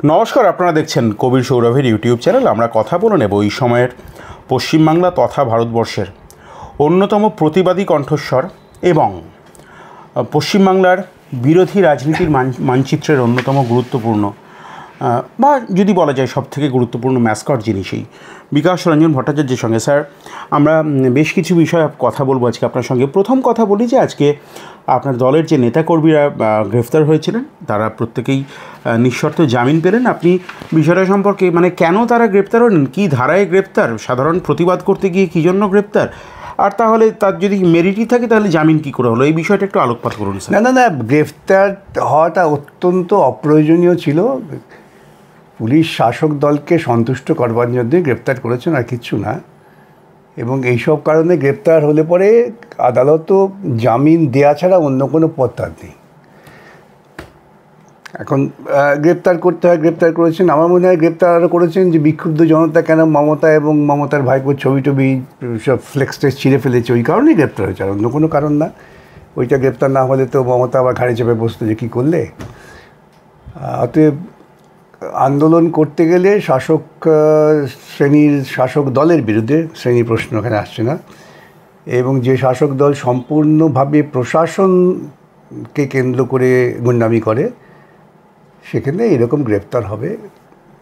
নমস্কার, আপনারা দেখছেন কবির সৌরভের ইউটিউব চ্যানেল। আমরা কথা বলে নেব এই সময়ের পশ্চিমবাংলা তথা ভারতবর্ষের অন্যতম প্রতিবাদী কণ্ঠস্বর এবং পশ্চিমবাংলার বিরোধী রাজনীতির মানচিত্রের অন্যতম গুরুত্বপূর্ণ বা যদি বলা যায় সবথেকে গুরুত্বপূর্ণ ম্যাসকট জিনিসই বিকাশ রঞ্জন ভট্টাচার্যের সঙ্গে। স্যার, আমরা বেশ কিছু বিষয়ে কথা বলবো আজকে আপনার সঙ্গে। প্রথম কথা বলি যে আজকে আপনার দলের যে নেতাকর্মীরা গ্রেফতার হয়েছিলেন তারা প্রত্যেকেই নিঃশর্ত জামিন পেলেন। আপনি বিষয়টা সম্পর্কে কেন তারা গ্রেপ্তার হলেন, কী ধারায় গ্রেপ্তার, সাধারণ প্রতিবাদ করতে গিয়ে কী জন্য গ্রেপ্তার, আর তাহলে তার যদি মেরিটই থাকে তাহলে জামিন কী করে হলো, এই বিষয়টা একটু আলোকপাত করুন স্যার। না, গ্রেফতার হওয়াটা অত্যন্ত অপ্রয়োজনীয় ছিল। পুলিশ শাসক দলকে সন্তুষ্ট করবার জন্যই গ্রেপ্তার করেছেন, আর কিচ্ছু না। এবং এইসব কারণে গ্রেপ্তার হলে পরে আদালতও জামিন দেওয়া ছাড়া অন্য কোনো পথ তার নেই। এখন গ্রেপ্তার করতে হয়, গ্রেপ্তার করেছেন। আমার মনে হয় গ্রেপ্তার আরও করেছেন যে বিক্ষুব্ধ জনতা কেন মমতা এবং মমতার ভাইপোর ছবি টবি সব ফ্লেক্স টেক্স ছিঁড়ে ফেলেছে, ওই কারণেই গ্রেপ্তার হয়েছে, আর অন্য কোনো কারণ না। ওইটা গ্রেপ্তার না হলে তো মমতা আবার ঘাড়ে চেপে বসতো যে কী করলে। অতএব আন্দোলন করতে গেলে শাসক দলের বিরুদ্ধে শ্রেণী প্রশ্ন এখানে আসছে না, এবং যে শাসক দল সম্পূর্ণভাবে প্রশাসনকে কেন্দ্র করে গুন্ডামি করে সেখানে এরকম গ্রেপ্তার হবে।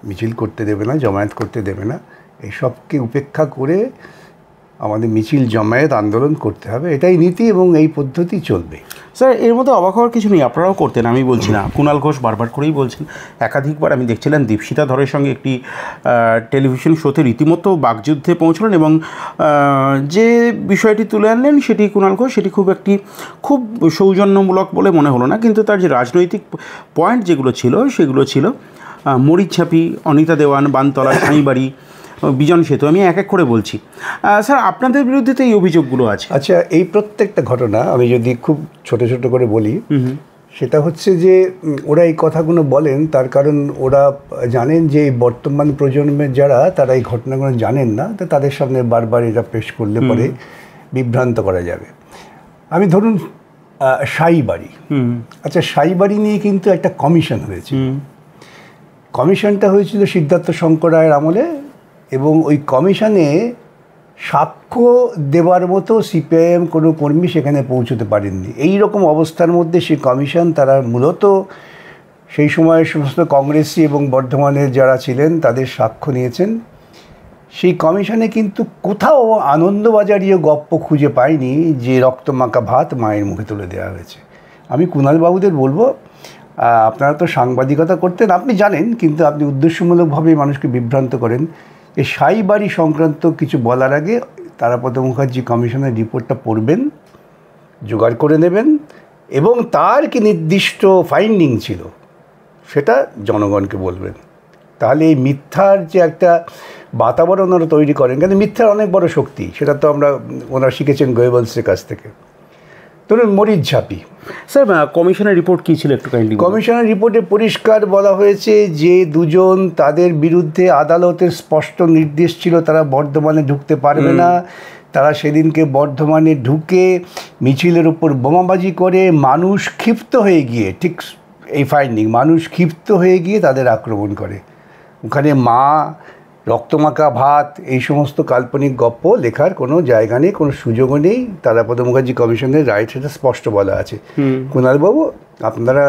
মিছিল করতে দেবে না, জমায়েত করতে দেবে না, এইসবকে উপেক্ষা করে আমাদের মিছিল জমায়েত আন্দোলন করতে হবে, এটাই নীতি এবং এই পদ্ধতি চলবে। স্যার, এর মধ্যে অবাক হওয়ার কিছু নেই, আপনারাও করতেন, আমি বলছি না। কুণাল ঘোষ বারবার করেই বলছেন, একাধিকবার আমি দেখছিলাম দীপশিতা ধরের সঙ্গে একটি টেলিভিশন শোতে রীতিমতো বাকযুদ্ধে পৌঁছলেন এবং যে বিষয়টি তুলে আনলেন সেটি কুণাল ঘোষ, সেটি খুব সৌজন্যমূলক বলে মনে হলো না, কিন্তু তার যে রাজনৈতিক পয়েন্ট যেগুলো ছিল মরিচঝাপি, অনিতা দেওয়ান, বানতলা, সাঁইবাড়ি, বিজন সেতু, আমি এক এক করে বলছি। স্যার, আপনাদের বিরুদ্ধে তো এই অভিযোগগুলো আছে। আচ্ছা, এই প্রত্যেকটা ঘটনা আমি যদি খুব ছোট ছোট করে বলি, সেটা হচ্ছে যে ওরা এই কথাগুলো বলেন তার কারণ ওরা জানেন যে বর্তমান প্রজন্মের যারা তারা এই ঘটনাগুলো জানেন না, তো তাদের সামনে বারবার এটা পেশ করলে পরে বিভ্রান্ত করা যাবে। আমি ধরুন সাঁইবাড়ি, আচ্ছা সাঁইবাড়ি নিয়ে কিন্তু একটা কমিশন হয়েছে। কমিশনটা হয়েছিল সিদ্ধার্থ শঙ্কর রায়ের আমলে, এবং ওই কমিশনে সাক্ষ্য দেবার মতো সিপিআইএম কোনো কর্মী সেখানে পৌঁছতে পারেননি। এই রকম অবস্থার মধ্যে সেই কমিশন, তারা মূলত সেই সময় সমস্ত কংগ্রেসি এবং বর্ধমানের যারা ছিলেন তাদের সাক্ষ্য নিয়েছেন। সেই কমিশনে কিন্তু কোথাও আনন্দবাজারীয় গপ্প খুঁজে পায়নি যে রক্তমাখা ভাত মায়ের মুখে তুলে দেওয়া হয়েছে। আমি কুণালবাবুদের বলবো, আপনারা তো সাংবাদিকতা করতেন, আপনি জানেন, কিন্তু আপনি উদ্দেশ্যমূলকভাবে মানুষকে বিভ্রান্ত করেন। এই সাঁইবাড়ি সংক্রান্ত কিছু বলার আগে তারাপদ মুখার্জি কমিশনের রিপোর্টটা পড়বেন, জোগাড় করে নেবেন, এবং তার কি নির্দিষ্ট ফাইন্ডিং ছিল সেটা জনগণকে বলবেন। তাহলে এই মিথ্যার যে একটা বাতাবরণ ওরা তৈরি করেন, কিন্তু মিথ্যার অনেক বড় শক্তি, সেটা তো ওনারা শিখেছেন গোয়েবলসের কাছ থেকে। ধরুন মরিচঝাপি। স্যার, কমিশনের রিপোর্ট কী ছিল একটু কাইন্ডলি? কমিশনের রিপোর্টে পরিষ্কার বলা হয়েছে যে দুজন, তাদের বিরুদ্ধে আদালতের স্পষ্ট নির্দেশ ছিল তারা বর্ধমানে ঢুকতে পারবে না। তারা সেদিনকে বর্ধমানে ঢুকে মিছিলের উপর বোমাবাজি করে মানুষ ক্ষিপ্ত হয়ে গিয়ে, ঠিক এই ফাইন্ডিং, মানুষ ক্ষিপ্ত হয়ে গিয়ে তাদের আক্রমণ করে। ওখানে মা, রক্তমাখা ভাত, এই সমস্ত কাল্পনিক গপ্প লেখার কোনো জায়গা নেই, কোনো সুযোগও নেই। তারাপদ মুখার্জি কমিশনের রাইট সেটা স্পষ্ট বলা আছে। কুণালবাবু, আপনারা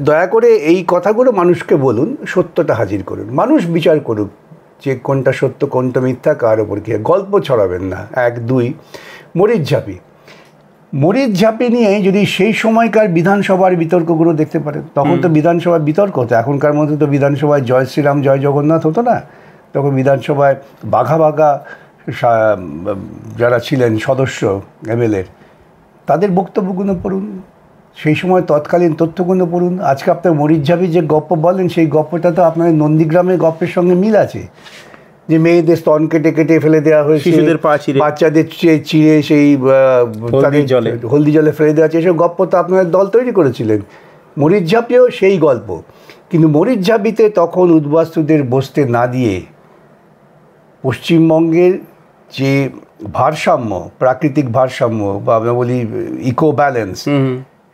দয়া করে এই কথাগুলো মানুষকে বলুন, সত্যটা হাজির করুন, মানুষ বিচার করুক যে কোনটা সত্য কোনটা মিথ্যা, কার ওপর কী। গল্প ছড়াবেন না। 1, 2 মরিচঝাপি নিয়ে যদি সেই সময়কার বিধানসভার বিতর্কগুলো দেখতে পারেন, তখন তো বিধানসভার বিতর্ক হতো, এখনকার মধ্যে তো বিধানসভায় জয় শ্রীরাম জয় জগন্নাথ হতো না। তখন বিধানসভায় বাঘা যারা ছিলেন সদস্য এমএলএর, তাদের বক্তব্যগুলো পড়ুন, সেই সময় তৎকালীন তথ্যগুলো পড়ুন। আজকে আপনার মরিচঝাপি যে গপ্প বলেন, সেই গপ্পটা তো আপনার নন্দীগ্রামের গপ্পের সঙ্গে মিল আছে, যে মেয়েদের স্তন কেটে কেটে ফেলে দেওয়া হয়েছে, বাচ্চাদের চিড়ে সেই হলদি জলে ফেলে দেওয়া হয়েছে, এসব গপ্প তো আপনাদের দল তৈরি করেছিলেন। মরিচঝাপিও সেই গল্প, কিন্তু মরিচঝাপিতে তখন উদ্বাস্তুদের বসতে না দিয়ে পশ্চিমবঙ্গের যে ভারসাম্য, প্রাকৃতিক ভারসাম্য বা আমরা বলি ইকো ব্যালেন্স,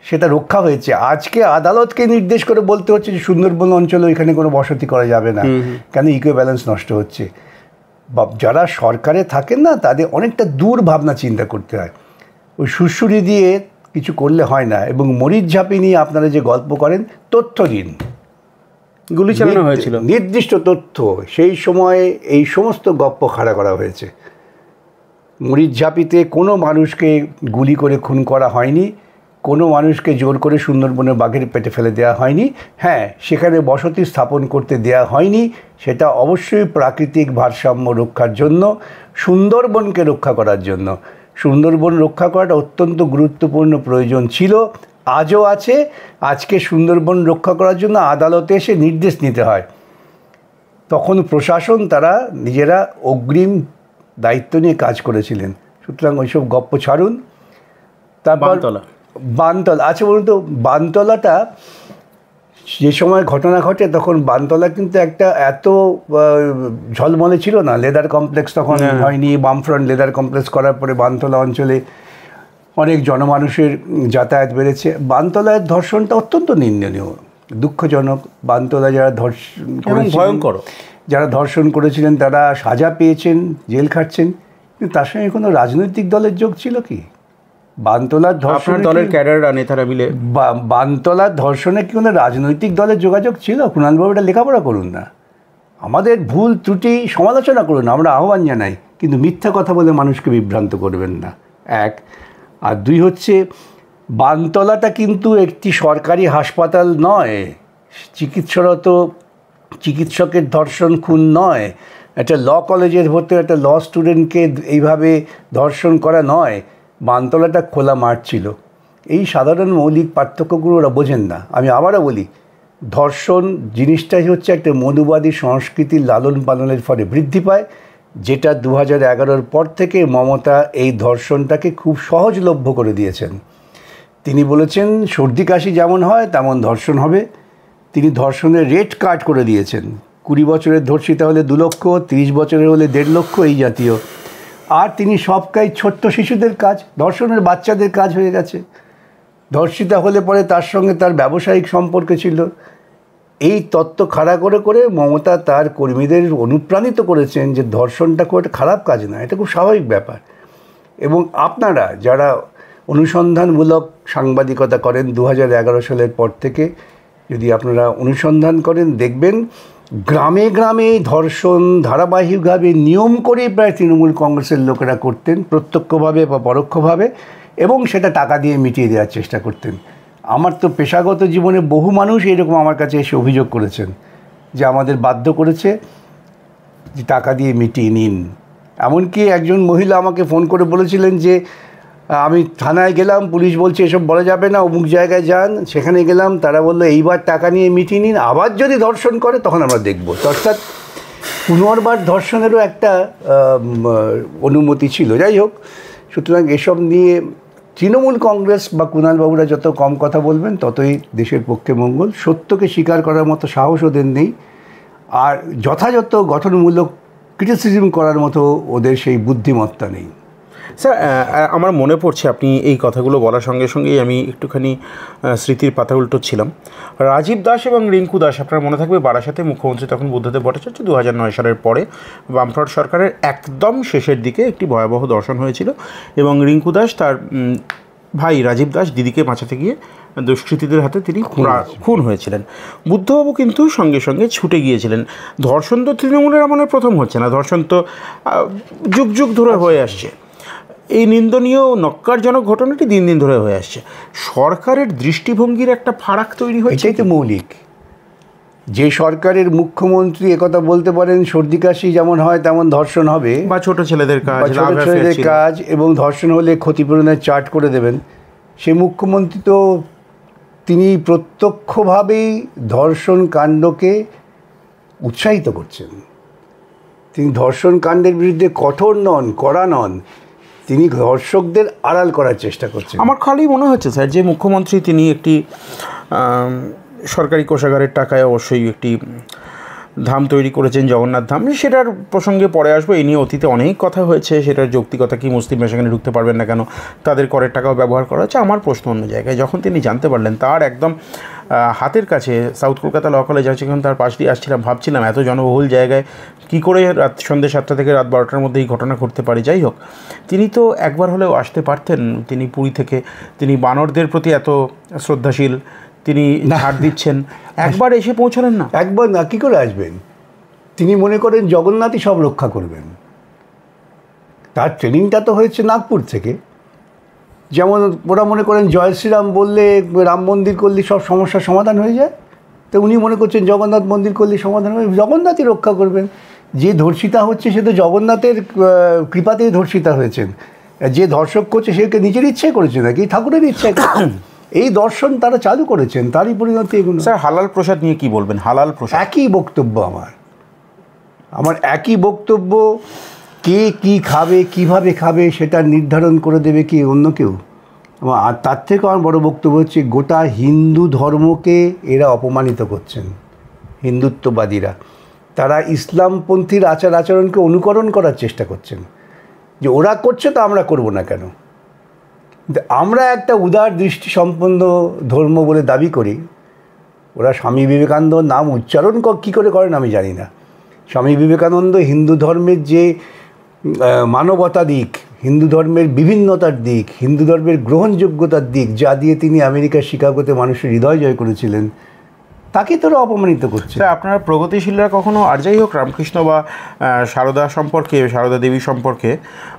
সেটা রক্ষা হয়েছে। আজকে আদালতকে নির্দেশ করে বলতে হচ্ছে যে সুন্দরবন অঞ্চলে এখানে কোনো বসতি করা যাবে না, কেন ইকো ব্যালেন্স নষ্ট হচ্ছে। যারা সরকারে থাকেন না, তাদের অনেকটা দূর ভাবনা চিন্তা করতে হয়। ওই সুরসুরি দিয়ে কিছু করলে হয় না। এবং মরিচ ঝাঁপি নিয়ে আপনারা যে গল্প করেন, তথ্য দিন। গুলি চালানো হয়েছিল, নির্দিষ্ট তথ্য। সেই সময়ে এই সমস্ত গপ্প খাড়া করা হয়েছে। মরিচ ঝাঁপিতে কোনো মানুষকে গুলি করে খুন করা হয়নি, কোনো মানুষকে জোর করে সুন্দরবনের বাঘের পেটে ফেলে দেওয়া হয়নি। হ্যাঁ, সেখানে বসতি স্থাপন করতে দেওয়া হয়নি, সেটা অবশ্যই প্রাকৃতিক ভারসাম্য রক্ষার জন্য, সুন্দরবনকে রক্ষা করার জন্য। সুন্দরবন রক্ষা করাটা অত্যন্ত গুরুত্বপূর্ণ প্রয়োজন ছিল, আজও আছে। আজকে সুন্দরবন রক্ষা করার জন্য আদালতে এসে নির্দেশ নিতে হয়, তখন প্রশাসন তারা নিজেরা অগ্রিম দায়িত্ব নিয়ে কাজ করেছিলেন। সুতরাং ওইসব গপ্প ছাড়ুন। তারপর বানতলা, আচ্ছা বলুন তো, বানতলাটা যে সময় ঘটনা ঘটে তখন বানতলা কিন্তু একটা এত ঝলমলে ছিল না, লেদার কমপ্লেক্স তখন হয়নি। বামফ্রন্ট লেদার কমপ্লেক্স করার পরে বানতলা অঞ্চলে অনেক জনমানুষের যাতায়াত বেড়েছে। বানতলার ধর্ষণটা অত্যন্ত নিন্দনীয়, দুঃখজনক। বানতলা যারা ভয়ঙ্কর, যারা ধর্ষণ করেছিলেন তারা সাজা পেয়েছেন, জেল খাটছেন, কিন্তু তার সঙ্গে কোনো রাজনৈতিক দলের যোগ ছিল কি? বানতলার ধর্ষণ দলের ক্যাডাররা নেতারা মিলে বানতলার ধর্ষণে কি কোনো রাজনৈতিক দলের যোগাযোগ ছিল? কুণালবাবু এটা লেখাপড়া করুন না, আমাদের ভুল ত্রুটি সমালোচনা করুন, আমরা আহ্বান জানাই, কিন্তু মিথ্যা কথা বলে মানুষকে বিভ্রান্ত করবেন না, এক। আর দুই হচ্ছে, বানতলাটা কিন্তু একটি সরকারি হাসপাতাল নয়, চিকিৎসারত চিকিৎসকের ধর্ষণ খুন নয়, একটা ল কলেজের ভর্তি একটা ল স্টুডেন্টকে এইভাবে ধর্ষণ করা নয়। বানতলাটা খোলা মাঠ ছিল। এই সাধারণ মৌলিক পার্থক্যগুলো ওরা বোঝেন না। আমি আবারও বলি, ধর্ষণ জিনিসটাই হচ্ছে একটা মনুবাদী সংস্কৃতির লালন পালনের ফলে বৃদ্ধি পায়, যেটা 2011-র পর থেকে মমতা এই ধর্ষণটাকে খুব সহজলভ্য করে দিয়েছেন। তিনি বলেছেন সর্দি কাশি যেমন হয় তেমন ধর্ষণ হবে। তিনি ধর্ষণের রেট কাট করে দিয়েছেন। 20 বছরের ধর্ষিতা হলে 2 লক্ষ, 30 বছরের হলে 1.5 লক্ষ, এই জাতীয়। আর তিনি সব কাজ ছোট্ট শিশুদের কাজ, ধর্ষণের বাচ্চাদের কাজ হয়ে গেছে। ধর্ষিতা হলে পরে তার সঙ্গে তার ব্যবসায়িক সম্পর্ক ছিল। এই তত্ত্ব খাড়া করে করে মমতা তার কর্মীদের অনুপ্রাণিত করেছেন যে ধর্ষণটা খুব একটা খারাপ কাজ না, এটা খুব স্বাভাবিক ব্যাপার। এবং আপনারা যারা অনুসন্ধানমূলক সাংবাদিকতা করেন 2011 সালের পর থেকে, যদি আপনারা অনুসন্ধান করেন দেখবেন গ্রামে গ্রামে ধর্ষণ ধারাবাহিকভাবে নিয়ম করেই প্রায় তৃণমূল কংগ্রেসের লোকেরা করতেন, প্রত্যক্ষভাবে বা পরোক্ষভাবে, এবং সেটা টাকা দিয়ে মিটিয়ে দেওয়ার চেষ্টা করতেন। আমার তো পেশাগত জীবনে বহু মানুষ এরকম আমার কাছে এসে অভিযোগ করেছেন যে আমাদের বাধ্য করেছে যে টাকা দিয়ে মিটিয়ে নিন। এমনকি একজন মহিলা আমাকে ফোন করে বলেছিলেন যে আমি থানায় গেলাম, পুলিশ বলছে এসব বলা যাবে না, অমুক জায়গায় যান, সেখানে গেলাম, তারা বললো এইবার টাকা নিয়ে মিটিয়ে নিন, আবার যদি ধর্ষণ করে তখন আমরা দেখব। অর্থাৎ পুনর্বার ধর্ষণেরও একটা অনুমতি ছিল। যাই হোক, সুতরাং এসব নিয়ে তৃণমূল কংগ্রেস বা কুণালবাবুরা যত কম কথা বলবেন ততই দেশের পক্ষে মঙ্গল। সত্যকে স্বীকার করার মতো সাহস ওদের নেই, আর যথাযথ গঠনমূলক ক্রিটিসিজম করার মতো ওদের সেই বুদ্ধিমত্তা নেই। স্যার, আমার মনে পড়ছে আপনি এই কথাগুলো বলার সঙ্গে সঙ্গেই আমি একটুখানি স্মৃতির পাতা উল্টোচ্ছিলাম। রাজীব দাস এবং রিঙ্কু দাস, আপনার মনে থাকবে বারাসাতে মুখ্যমন্ত্রী তখন বুদ্ধদেব ভট্টাচার্য, 2009 সালের পরে বামফ্রন্ট সরকারের একদম শেষের দিকে একটি ভয়াবহ ধর্ষণ হয়েছিল এবং রিঙ্কু দাস তার ভাই রাজীব দাস দিদিকে বাঁচাতে গিয়ে দুষ্কৃতীদের হাতে তিনি খুন হয়েছিলেন। বুদ্ধবাবু কিন্তু সঙ্গে সঙ্গে ছুটে গিয়েছিলেন। ধর্ষণ তো তৃণমূলের আমলে প্রথম হচ্ছে না, ধর্ষণ তো যুগ যুগ ধরে হয়ে আসছে। এই নিন্দনীয় নক্কারজনক ঘটনাটি দিন দিন ধরে হয়ে আসছে। সরকারের দৃষ্টিভঙ্গির একটা ফারাক তৈরি হয়েছে। এটাই তো মৌলিক। যে সরকারের মুখ্যমন্ত্রী একথা বলতে পারেন সর্দি কাশি যেমন হয় তেমন ধর্ষণ হবে, বা ছোট ছেলেদের কাজ, এবং ধর্ষণ হলে ক্ষতিপূরণের চার্ট করে দেবেন, সে মুখ্যমন্ত্রী তো তিনি প্রত্যক্ষভাবেই ধর্ষণ কাণ্ডকে উৎসাহিত করছেন। তিনি ধর্ষণ কাণ্ডের বিরুদ্ধে কঠোর নন, কড়া নন, তিনি ধর্ষকদের আড়াল করার চেষ্টা করছেন। আমার খালি মনে হচ্ছে স্যার যে মুখ্যমন্ত্রী তিনি একটি সরকারি কোষাগারের টাকায় অবশ্যই একটি ধাম তৈরি করেছেন, জগন্নাথ ধাম, সেটার প্রসঙ্গে পরে আসবো। এই নিয়ে অতীতে অনেক কথা হয়েছে, সেটার যৌক্তিকতা কি, মুসলিমরা সেখানে ঢুকতে পারবেন না কেন, তাদের করের টাকাও ব্যবহার করা হচ্ছে। আমার প্রশ্ন অন্য জায়গায়, যখন তিনি জানতে পারলেন তার একদম হাতের কাছে সাউথ কলকাতা ল কলেজ আছে, যখন তার পাশ দিয়ে আসছিলাম ভাবছিলাম এত জনবহুল জায়গায় কী করে রাত সন্ধ্যে 7টা থেকে রাত 12টার মধ্যে এই ঘটনা ঘটতে পারে। যাই হোক, তিনি তো একবার হলেও আসতে পারতেন। তিনি পুরী থেকে, তিনি বানরদের প্রতি এত শ্রদ্ধাশীল, তিনি ছাড় দিচ্ছেন, একবার এসে পৌঁছলেন না? একবার না, কী করে আসবেন? তিনি মনে করেন জগন্নাথই সব রক্ষা করবেন। তার ট্রেনিংটা তো হয়েছে নাগপুর থেকে। যেমন ওরা মনে করেন জয় শ্রীরাম বললে, রাম মন্দির করলে সব সমস্যার সমাধান হয়ে যায়, তো উনি মনে করছেন জগন্নাথ মন্দির করলে সমাধান হবে, জগন্নাথই রক্ষা করবেন। যে ধর্ষিতা হচ্ছে সে তো জগন্নাথের কৃপাতেই ধর্ষিতা হয়েছেন। যে ধর্ষক করছে সেকে নিজের ইচ্ছাই করেছে নাকি ঠাকুরের ইচ্ছায়? এই দর্শন তারা চালু করেছেন, তারই পরিণতি এগুলো। স্যার, হালাল প্রসাদ নিয়ে কি বলবেন? হালাল প্রসাদ একই বক্তব্য আমার একই বক্তব্য। কে কি খাবে, কিভাবে খাবে সেটা নির্ধারণ করে দেবে কি অন্য কেউ? আর তার থেকে আমার বড় বক্তব্য হচ্ছে গোটা হিন্দু ধর্মকে এরা অপমানিত করছেন। হিন্দুত্ববাদীরা, তারা ইসলামপন্থীর আচার আচরণকে অনুকরণ করার চেষ্টা করছেন, যে ওরা করছে তো আমরা করব না কেন। আমরা একটা উদার দৃষ্টি সম্পন্ন ধর্ম বলে দাবি করি। ওরা স্বামী বিবেকানন্দ নাম উচ্চারণ কী করে করেন আমি জানি না। স্বামী বিবেকানন্দ হিন্দু ধর্মের যে মানবতা দিক, হিন্দু ধর্মের বিভিন্নতার দিক, হিন্দু ধর্মের গ্রহণযোগ্যতার দিক, যা দিয়ে তিনি আমেরিকার শিকাগোতে মানুষের হৃদয় জয় করেছিলেন, তাকে তোরা অপমানিত করছে। আপনারা প্রগতিশীলরা কখনো, আর যাই হোক, রামকৃষ্ণ বা সারদা সম্পর্কে, সারদা দেবী সম্পর্কে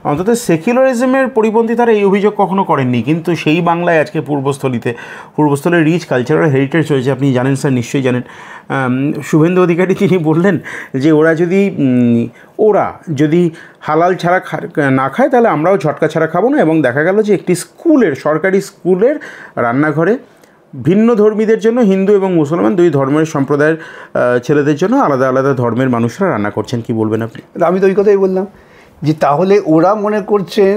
অন্তত সেকুলারিজমের পরিপন্থী তারা এই অভিযোগ কখনো করেননি। কিন্তু সেই বাংলায় আজকে পূর্বস্থলীর রিচ কালচারাল হেরিটেজ রয়েছে, আপনি জানেন স্যার, নিশ্চয়ই জানেন। শুভেন্দু অধিকারী তিনি বললেন যে ওরা যদি হালাল ছাড়া না খায় তাহলে আমরাও ঝটকা ছাড়া খাবো না। এবং দেখা গেল যে একটি সরকারি স্কুলের রান্নাঘরে ভিন্ন ধর্মীদের জন্য, হিন্দু এবং মুসলমান দুই ধর্মের সম্প্রদায়ের ছেলেদের জন্য আলাদা আলাদা ধর্মের মানুষরা রান্না করছেন। কি বলবেন আপনি? আমি তো ওই কথাই বললাম, যে তাহলে ওরা মনে করছেন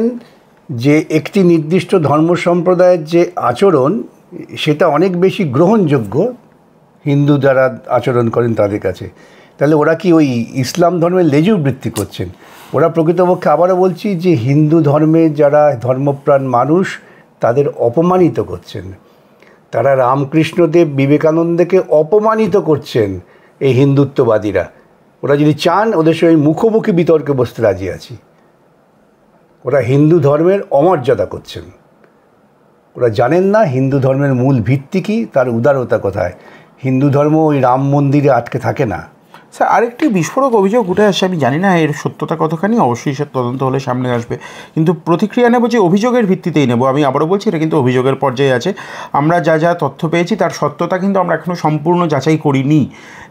যে একটি নির্দিষ্ট ধর্ম সম্প্রদায়ের যে আচরণ সেটা অনেক বেশি গ্রহণযোগ্য হিন্দু যারা আচরণ করেন তাদের কাছে। তাহলে ওরা কি ওই ইসলাম ধর্মের লেজুর বৃত্তি করছেন? ওরা প্রকৃতপক্ষে, আবারও বলছি, যে হিন্দু ধর্মের যারা ধর্মপ্রাণ মানুষ তাদের অপমানিত করছেন। তারা রামকৃষ্ণদেব, বিবেকানন্দকে অপমানিত করছেন এই হিন্দুত্ববাদীরা। ওরা যদি চান ওদের সঙ্গে মুখোমুখি বিতর্কে বসতে রাজি আছি। ওরা হিন্দু ধর্মের অমর্যাদা করছেন। ওরা জানেন না হিন্দু ধর্মের মূল ভিত্তি কী, তার উদারতা কোথায়। হিন্দু ধর্ম ওই রাম মন্দিরে আটকে থাকে না। স্যার, আরেকটি বিস্ফোরক অভিযোগ উঠে আসছে, আমি জানি না এর সত্যতা কতখানি, অবশ্যই সে তদন্ত হলে সামনে আসবে, কিন্তু প্রতিক্রিয়া নেব যে অভিযোগের ভিত্তিতেই নেব। আমি আবারও বলছি, এটা কিন্তু অভিযোগের পর্যায়ে আছে। আমরা যা যা তথ্য পেয়েছি তার সত্যতা কিন্তু আমরা এখনও সম্পূর্ণ যাচাই করিনি,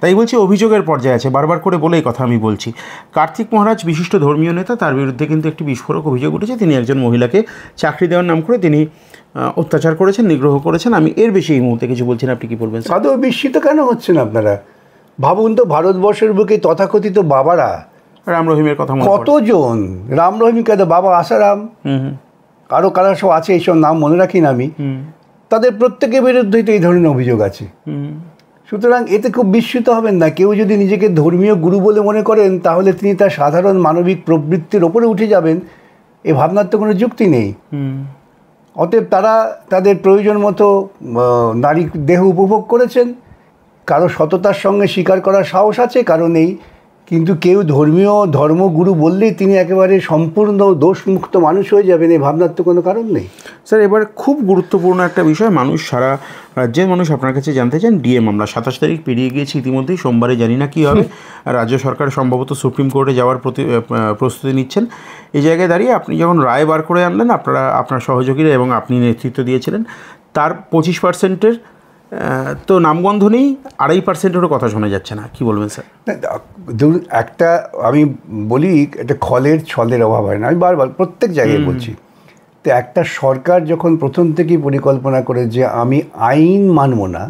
তাই বলছি অভিযোগের পর্যায়ে আছে। বারবার করে বলে এই কথা আমি বলছি। কার্তিক মহারাজ বিশিষ্ট ধর্মীয় নেতা, তার বিরুদ্ধে কিন্তু একটি বিস্ফোরক অভিযোগ উঠেছে। তিনি একজন মহিলাকে চাকরি দেওয়ার নাম করে তিনি অত্যাচার করেছেন, নিগ্রহ করেছেন। আমি এর বেশি এই মুহূর্তে কিছু বলছি না, আপনি কী বলবেন? আদৌ বিস্মিত কেন হচ্ছেন আপনারা? ভাবুন তো, ভারতবর্ষের বুকে তথাকথিত বাবারা, রাম রহিমের কথা কতজন, রাম রহিম কেন, বাবা আসারাম, আরও কারা সব আছে, এইসব নাম মনে রাখি না আমি, তাদের প্রত্যেকের বিরুদ্ধেই তো এই ধরনের অভিযোগ আছে। সুতরাং এতে খুব বিস্মিত হবেন না। কেউ যদি নিজেকে ধর্মীয় গুরু বলে মনে করেন তাহলে তিনি তার সাধারণ মানবিক প্রবৃত্তির ওপরে উঠে যাবেন, এ ভাবনার তো কোনো যুক্তি নেই। অতএব তারা তাদের প্রয়োজন মতো নারী দেহ উপভোগ করেছেন। কারো সততার সঙ্গে স্বীকার করার সাহস আছে, কারো নেই। কিন্তু কেউ ধর্মগুরু বললেই তিনি একেবারে সম্পূর্ণ দোষমুক্ত মানুষ হয়ে যাবেন, এই ভাবনার তো কোনো কারণ নেই। স্যার, এবার খুব গুরুত্বপূর্ণ একটা বিষয়, মানুষ, সারা রাজ্যের মানুষ আপনার কাছে জানতে চান ডিএ মামলা। 27 তারিখ পেরিয়ে গিয়েছে ইতিমধ্যেই, সোমবারে জানি না কী হবে। রাজ্য সরকার সম্ভবত সুপ্রিম কোর্টে যাওয়ার প্রস্তুতি নিচ্ছেন। এই জায়গায় দাঁড়িয়ে আপনি যখন রায় বার করে আনলেন, আপনার সহযোগীরা এবং আপনি নেতৃত্ব দিয়েছিলেন, তার 25%-এর তো নামগন্ধ নেই, 2.5%-এরও কথা শোনা যাচ্ছে না। কি বলবেন স্যার? ধরুন, একটা আমি বলি, একটা ছলের অভাব হয় না, আমি বারবার প্রত্যেক জায়গায় বলছি। তো একটা সরকার যখন প্রথম থেকেই পরিকল্পনা করে যে আমি আইন মানব না,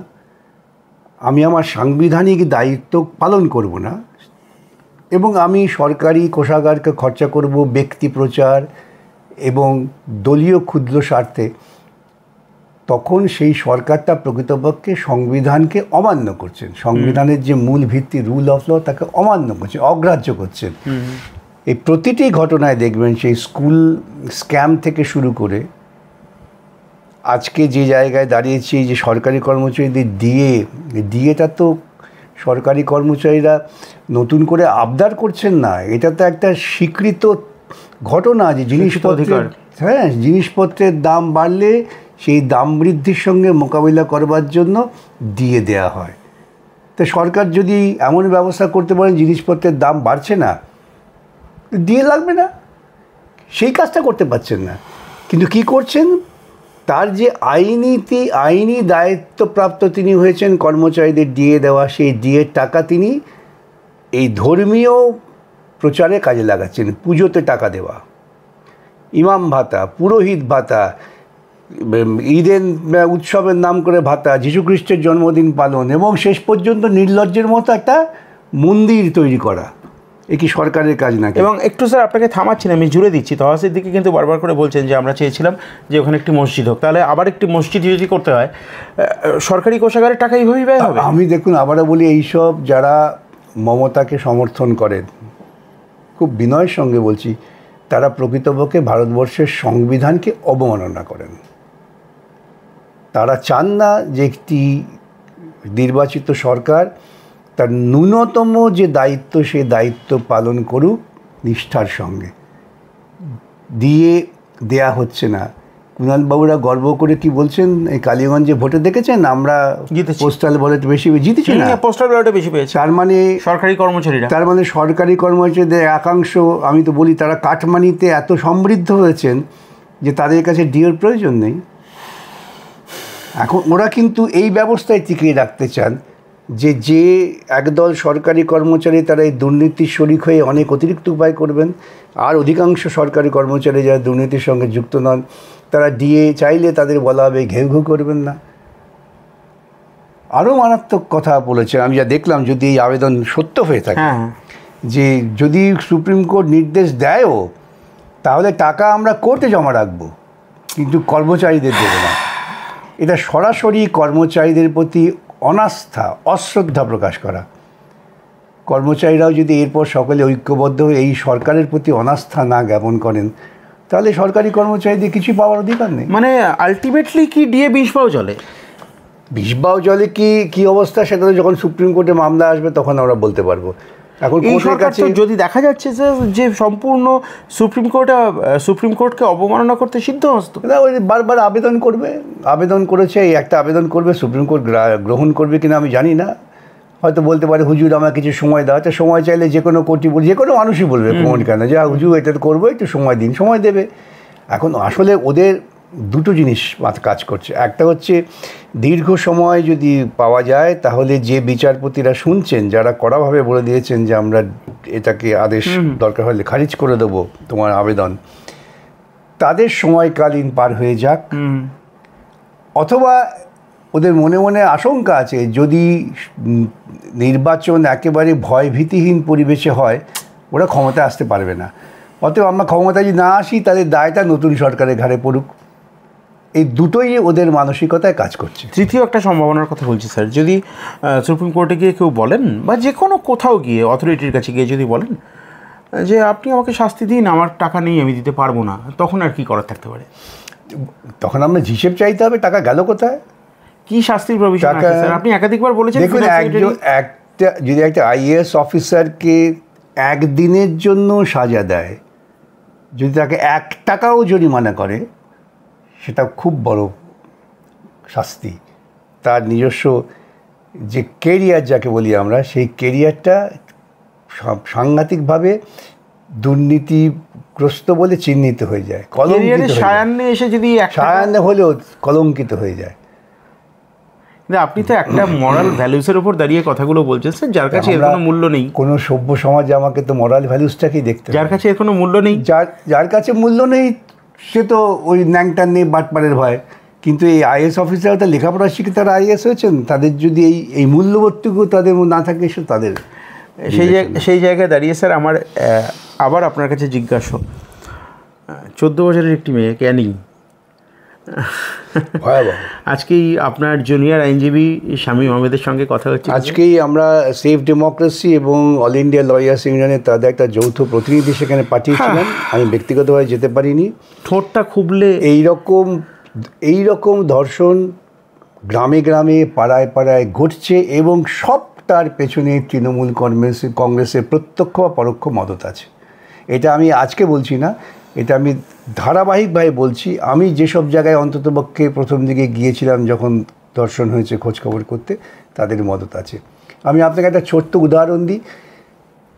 আমি আমার সাংবিধানিক দায়িত্ব পালন করব না, এবং আমি সরকারি কোষাগারকে খরচা করব ব্যক্তি প্রচার এবং দলীয় ক্ষুদ্র স্বার্থে, তখন সেই সরকারটা প্রকৃতপক্ষে সংবিধানকে অমান্য করছেন, সংবিধানের যে মূল ভিত্তি রুল অফ ল তাকে অমান্য করছেন, অগ্রাহ্য করছেন। এই প্রতিটি ঘটনায় দেখবেন সেই স্কুল স্ক্যাম থেকে শুরু করে আজকে যে জায়গায় দাঁড়িয়েছি, যে সরকারি কর্মচারীদের ডিএটা তো সরকারি কর্মচারীরা নতুন করে আবদার করছেন না, এটা তো একটা স্বীকৃত ঘটনা যে জিনিসপত্রের দাম বাড়লে সেই দাম বৃদ্ধির সঙ্গে মোকাবিলা করবার জন্য দিয়ে দেয়া হয়। তো সরকার যদি এমন ব্যবস্থা করতে পারেন জিনিসপত্রের দাম বাড়ছে না, দিয়ে লাগবে না, সেই কাজটা করতে পারছেন না। কিন্তু কি করছেন, তার যে আইনি দায়িত্বপ্রাপ্ত তিনি হয়েছেন কর্মচারীদের ডিএ দেওয়া, সেই ডিএর টাকা তিনি এই ধর্মীয় প্রচারে কাজে লাগাচ্ছেন। পুজোতে টাকা দেওয়া, ইমাম ভাতা, পুরোহিত ভাতা, ঈদের উৎসবের নাম করে ভাতা, যীশুখ্রিস্টের জন্মদিন পালন, এবং শেষ পর্যন্ত নির্লজ্জের মতো একটা মন্দির তৈরি করা। এ কি সরকারের কাজ নাকি? এবং একটু স্যার আপনাকে থামাচ্ছি না, আমি জুড়ে দিচ্ছি। তহাসির দিকে কিন্তু বারবার করে বলছেন যে আমরা চেয়েছিলাম যে ওখানে একটি মসজিদ হোক, তাহলে আবার একটি মসজিদ যদি করতে হয় সরকারি কোষাগারের টাকা এইভাবেই ব্যয় হবে। আমি দেখুন আবারও বলি, এইসব যারা মমতাকে সমর্থন করেন, খুব বিনয়ের সঙ্গে বলছি, তারা প্রকৃতপক্ষে ভারতবর্ষের সংবিধানকে অবমাননা করেন। তারা চান না যে একটি নির্বাচিত সরকার তার ন্যূনতম যে দায়িত্ব সে দায়িত্ব পালন করুক নিষ্ঠার সঙ্গে। দেয়া হচ্ছে না। কুণালবাবুরা গর্ব করে কি বলছেন, এই কালীগঞ্জে ভোটে দেখেছেন আমরা পোস্টাল ব্যালট বেশি জিতেছি না, পোস্টাল ব্যালটে বেশি পেয়েছে। তার মানে সরকারি কর্মচারীরা, তার মানে সরকারি কর্মচারীদের একাংশ, আমি তো বলি তারা কাটমানিতে এত সমৃদ্ধ হয়েছেন যে তাদের কাছে ডিওর প্রয়োজন নেই। এখন ওরা কিন্তু এই ব্যবস্থায় টিকিয়ে রাখতে চান যে একদল সরকারি কর্মচারী তারা এই দুর্নীতির শরিক হয়ে অনেক অতিরিক্ত উপায় করবেন, আর অধিকাংশ সরকারি কর্মচারী যারা দুর্নীতির সঙ্গে যুক্ত নন তারা ডিএ চাইলে তাদের বলা হবে ঘেউ ঘেউ করবেন না। আরও মারাত্মক কথা বলেছেন, আমি যা দেখলাম, যদি এই আবেদন সত্য হয়ে থাকে, যে যদি সুপ্রিম কোর্ট নির্দেশ দেয়ও তাহলে টাকা আমরা কোর্টে জমা রাখবো, কিন্তু কর্মচারীদের দেবো না। এটা সরাসরি কর্মচারীদের প্রতি অনাস্থা, অশ্রদ্ধা প্রকাশ করা। কর্মচারীরাও যদি এরপর সকলে ঐক্যবদ্ধ হয়ে এই সরকারের প্রতি অনাস্থা না জ্ঞাপন করেন, তাহলে সরকারি কর্মচারীদের কিছু পাওয়ার অধিকার নেই। মানে আলটিমেটলি কি ডিএ বিষ পাও জলে? বিষ পাও জলে কি অবস্থা, সেটা যখন সুপ্রিম কোর্টে মামলা আসবে তখন আমরা বলতে পারবো। এখন কোর্টের কাছে যদি দেখা যাচ্ছে যে সম্পূর্ণ সুপ্রিম কোর্টকে অবমাননা করতে সিদ্ধহস্ত, ওই বারবার আবেদন করেছে, এই একটা আবেদন করবে, সুপ্রিম কোর্ট গ্রহণ করবে কিনা আমি জানি না। হয়তো বলতে পারে হুজুর আমার কিছু সময় দাও, তো সময় চাইলে যে কোনো কোর্টই বলবে, যে কোনো মানুষই বলবে প্রমাণ কেন, যে হুজুর এটা করবো, একটু সময় দিন, সময় দেবে। এখন আসলে ওদের দুটো জিনিস কাজ করছে। একটা হচ্ছে দীর্ঘ সময় যদি পাওয়া যায় তাহলে যে বিচারপতিরা শুনছেন, যারা কড়াভাবে বলে দিয়েছেন যে আমরা এটাকে আদেশ দরকার হলে খারিজ করে দেবো তোমার আবেদন, তাদের সময়কালীন পার হয়ে যাক। অথবা ওদের মনে মনে আশঙ্কা আছে যদি নির্বাচন একেবারে ভয়ভীতিহীন পরিবেশে হয় ওরা ক্ষমতায় আসতে পারবে না, অতএব আমরা ক্ষমতায় যদি না আসি তাদের দায়টা নতুন সরকারের ঘাড়ে পড়ুক। এই দুটোই ওদের মানসিকতায় কাজ করছে। তৃতীয় একটা সম্ভাবনার কথা বলছি স্যার, যদি সুপ্রিম কোর্টে গিয়ে কেউ বলেন বা যে কোনো কোথাও গিয়ে অথরিটির কাছে গিয়ে যদি বলেন যে আপনি আমাকে শাস্তি দিন, আমার টাকা নেই, আমি দিতে পারবো না, তখন আর কি করার থাকতে পারে? তখন আমরা হিসেব চাইতে হবে টাকা গেল কোথায়, কি শাস্তির প্রভিশন আছে স্যার? আপনি একাধিকবার বলেছেন। দেখুন, যদি একটা আইএএস অফিসারকে একদিনের জন্য সাজা দেয়, যদি তাকে 1 টাকাও জরিমানা করে, সেটা খুব বড় শাস্তি। তার নিজস্ব যে কেরিয়ার যাকে বলি আমরা, সেই কেরিয়ারটা সাংঘাতিকভাবে দুর্নীতিগ্রস্ত বলে চিহ্নিত হয়ে যায়, সায়ান্নে হলেও কলঙ্কিত হয়ে যায়। আপনি তো একটা মরাল ভ্যালুসের উপর দাঁড়িয়ে কথাগুলো বলছেন স্যার, যার কাছে এর কোনো মূল্য নেই। কোনো সভ্য সমাজে আমাকে তো মরাল ভ্যালুসটাকেই দেখতে, যার কাছে এর কোনো মূল্য নেই, যার কাছে মূল্য নেই সে তো ওই ন্যাংটার নেই বাটপাড়ের ভয়। কিন্তু এই আইএস অফিসাররা তো লেখাপড়া শিখে তারা আইএস হয়েছেন, তাদের যদি এই মূল্যবোধটুকু তাদের না থাকে, সে তাদের সেই জায়গায় দাঁড়িয়ে স্যার আমার আবার আপনার কাছে জিজ্ঞাসা, 14 বছরের একটি মেয়ে ক্যানিং, ভয়াবহ। আজকেই আপনার জুনিয়র আইনজীবী শামীম আহমেদের সঙ্গে কথা হচ্ছে। আজকেই আমরা সেফ ডেমোক্রেসি এবং অল ইন্ডিয়া লয়ার্স ইউনিয়নের তাদের একটা যৌথ প্রতিনিধি সেখানে পাঠিয়েছিলাম। আমি ব্যক্তিগতভাবে যেতে পারিনি। ঠোঁটটা খুবলে এইরকম ধর্ষণ গ্রামে গ্রামে পাড়ায় পাড়ায় ঘটছে এবং সবটার পেছনে তৃণমূল কংগ্রেসের প্রত্যক্ষ বা পরোক্ষ মদত আছে। এটা আমি আজকে বলছি না, এটা আমি ধারাবাহিকভাবে বলছি। আমি যেসব জায়গায় অন্ততপক্ষে প্রথম দিকে গিয়েছিলাম যখন ধর্ষণ হয়েছে খোঁজখবর করতে, তাদের মদত আছে। আমি আপনাকে একটা ছোট্ট উদাহরণ দিই।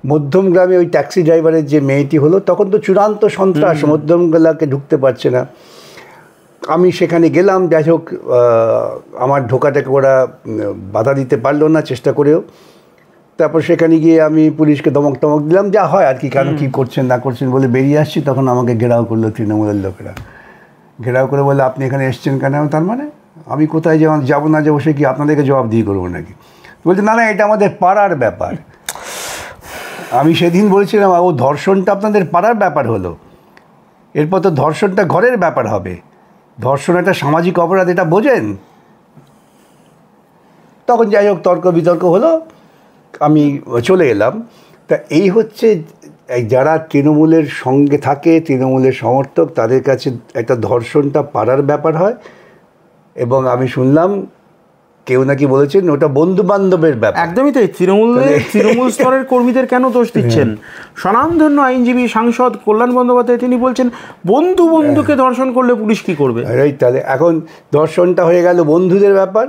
মধ্যম গ্রামে ওই ট্যাক্সি ড্রাইভারের যে মেয়েটি হলো, তখন তো চূড়ান্ত সন্ত্রাস, মধ্যম গ্রামকে ঢুকতে পারছে না। আমি সেখানে গেলাম, যাই হোক আমার ঢোকাটাকে ওরা বাধা দিতে পারলো না চেষ্টা করেও। তারপর সেখানে গিয়ে আমি পুলিশকে ধমক দিলাম, যা হয় আর কি, কেন কী করছেন না করছেন বলে বেরিয়ে আসছি। তখন আমাকে ঘেরাও করলো তৃণমূলের লোকেরা, ঘেরাও করে বলে আপনি এখানে এসছেন কেন? তার মানে আমি কোথায় যাবো না যাবো সে কি আপনাদেরকে জবাবদিহি করবো নাকি? বলছে না এটা আমাদের পাড়ার ব্যাপার। আমি সেদিন বলেছিলাম ও ধর্ষণটা আপনাদের পাড়ার ব্যাপার হলো, এরপর তো ধর্ষণটা ঘরের ব্যাপার হবে। ধর্ষণ একটা সামাজিক অপরাধ, এটা বোঝেন? তখন যাই হোক তর্ক বিতর্ক হলো, আমি চলে এলাম। তা এই হচ্ছে যারা তৃণমূলের সঙ্গে থাকে, তৃণমূলের সমর্থক, তাদের কাছে একটা ধর্ষণটা পাড়ার ব্যাপার হয়। এবং আমি শুনলাম কেউ নাকি বলেছেন ওটা বন্ধু বান্ধবের ব্যাপার। একদমই তাই। তৃণমূল স্তরের কর্মীদের কেন দোষ দিচ্ছেন? স্বনামধন্য আইনজীবী সাংসদ কল্যাণ বন্দ্যোপাধ্যায় তিনি বলছেন বন্ধুকে ধর্ষণ করলে পুলিশ কি করবে? তাহলে এখন ধর্ষণটা হয়ে গেল বন্ধুদের ব্যাপার,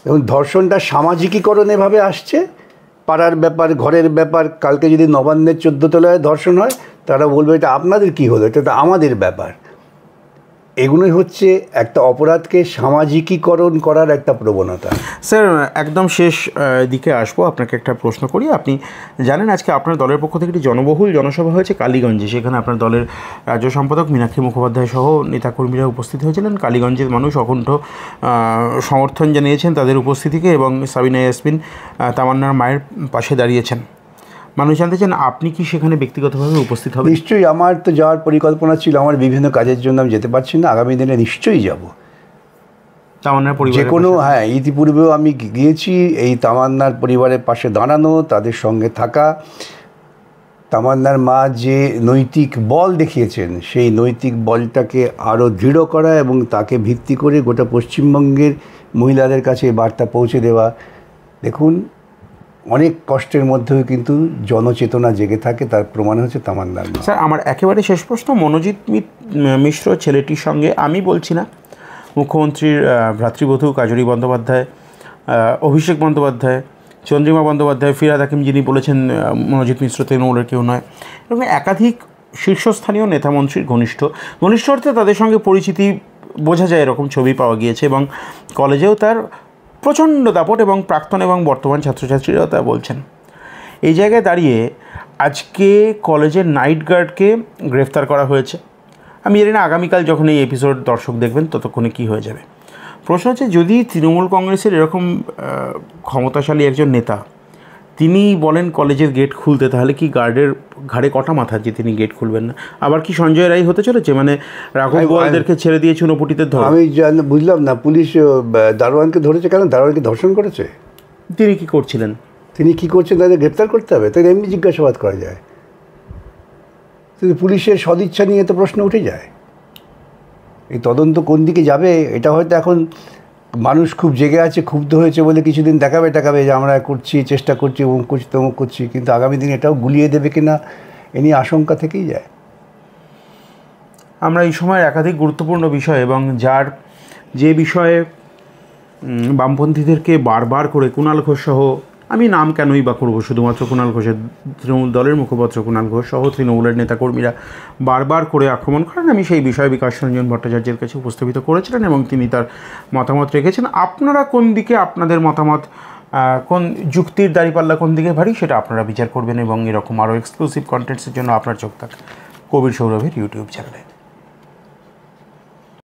এবং ধর্ষণটা সামাজিকীকরণ এভাবে আসছে, পাড়ার ব্যাপার, ঘরের ব্যাপার। কালকে যদি নবান্নের 14 তলায় ধর্ষণ হয়, তারা বলবে এটা আপনাদের কি হলো, এটা তো আমাদের ব্যাপার। এগুলোই হচ্ছে একটা অপরাধকে সামাজিকীকরণ করার একটা প্রবণতা। স্যার একদম শেষ দিকে আসবো, আপনাকে একটা প্রশ্ন করি। আপনি জানেন আজকে আপনার দলের পক্ষ থেকে একটি জনবহুল জনসভা হয়েছে কালীগঞ্জে। সেখানে আপনার দলের রাজ্য সম্পাদক মীনাক্ষী মুখোপাধ্যায় সহ নেতাকর্মীরা উপস্থিত হয়েছিলেন। কালীগঞ্জের মানুষ অকণ্ঠ সমর্থন জানিয়েছেন তাদের উপস্থিতিকে, এবং সাবিনা ইয়াসমিন তামান্নার মায়ের পাশে দাঁড়িয়েছেন। মানুষ জানতে চান আপনি কি সেখানে ব্যক্তিগতভাবে উপস্থিত হবেন? নিশ্চয়ই, আমার তো যাওয়ার পরিকল্পনা ছিল, আমার বিভিন্ন কাজের জন্য আমি যেতে পারছি না। আগামী দিনে নিশ্চয়ই যাব। তামান্নার পরিবার যে কোনো, ইতিপূর্বেও আমি গিয়েছি এই তামান্নার পরিবারের পাশে দাঁড়ানো, তাদের সঙ্গে থাকা। তামান্নার মা যে নৈতিক বল দেখিয়েছেন, সেই নৈতিক বলটাকে আরও দৃঢ় করা এবং তাকে ভিত্তি করে গোটা পশ্চিমবঙ্গের মহিলাদের কাছে বার্তা পৌঁছে দেওয়া। দেখুন, অনেক কষ্টের মধ্যেও কিন্তু জনচেতনা জেগে থাকে, তার প্রমাণ হচ্ছে তামান্নার মা। স্যার আমার একেবারে শেষ প্রশ্ন, মনোজিৎ মিশ্র ছেলেটির সঙ্গে, আমি বলছি না, মুখ্যমন্ত্রীর ভ্রাতৃবধূ কাজরি বন্দ্যোপাধ্যায়, অভিষেক বন্দ্যোপাধ্যায়, চন্দ্রিমা বন্দ্যোপাধ্যায়, ফিরহাদ হাকিম যিনি বলেছেন মনোজিৎ মিশ্র তৃণমূলের কেউ নয়, এবং একাধিক শীর্ষস্থানীয় নেতামন্ত্রীর ঘনিষ্ঠ অর্থে তাদের সঙ্গে পরিচিতি বোঝা যায়, এরকম ছবি পাওয়া গিয়েছে। এবং কলেজেও তার প্রচণ্ড দাপট, এবং প্রাক্তন এবং বর্তমান ছাত্রছাত্রীরাও তা বলছেন। এই জায়গায় দাঁড়িয়ে আজকে কলেজের নাইট গার্ডকে গ্রেফতার করা হয়েছে। আমি জানি না আগামীকাল যখন এই এপিসোড দর্শক দেখবেন ততক্ষণে কী হয়ে যাবে। প্রশ্ন হচ্ছে, যদি তৃণমূল কংগ্রেসের এরকম ক্ষমতাশালী একজন নেতা তিনি বলেন কলেজের গেট খুলতে, তাহলে কি গার্ডের ঘাড়ে কটা মাথা যে তিনি গেট খুলবেন না? আবার কি সঞ্জয় রায় হতে চলেছে, মানে রাঘব বোয়ালদেরকে ছেড়ে দিয়েছে উনপটিদের ধরে? আমি বুঝলাম না, পুলিশ দারোয়ানকে ধরেছে কেন? দারোয়ানকে ধর্ষণ করেছে? তিনি কি করছিলেন? তিনি কি করছেন তাদের গ্রেপ্তার করতে হবে, তাই এমনি জিজ্ঞাসাবাদ করা যায়। কিন্তু পুলিশের সদিচ্ছা নিয়ে তো প্রশ্ন উঠে যায়। এই তদন্ত কোন দিকে যাবে, এটা হয়তো এখন মানুষ খুব জেগে আছে, ক্ষুব্ধ হয়েছে বলে কিছুদিন দেখাবে যে আমরা করছি, চেষ্টা করছি, অমুক করছি, তমুক করছি, কিন্তু আগামী দিন এটাও গুলিয়ে দেবে কিনা এ নিয়ে আশঙ্কা থেকেই যায়। আমরা এই সময়ের একাধিক গুরুত্বপূর্ণ বিষয়, এবং যে বিষয়ে বামপন্থীদেরকে বারবার করে কুণাল ঘোষ সহ, আমি নাম কেনই বা করবো, শুধুমাত্র কুণাল ঘোষের, তৃণমূল দলের মুখপাত্র কুণাল ঘোষ সহ তৃণমূলের নেতাকর্মীরা বারবার করে আক্রমণ করেন, আমি সেই বিষয়ে বিকাশ রঞ্জন ভট্টাচার্যের কাছে উপস্থাপিত করেছিলেন এবং তিনি তার মতামত রেখেছেন। আপনারা কোন দিকে, আপনাদের মতামত কোন যুক্তির দাঁড়িপাল্লা কোন দিকে ভারী, সেটা আপনারা বিচার করবেন। এবং এরকম আরও এক্সক্লুসিভ কন্টেন্টসের জন্য আপনার চোখ থাক কবির সৌরভের ইউটিউব চ্যানেলে।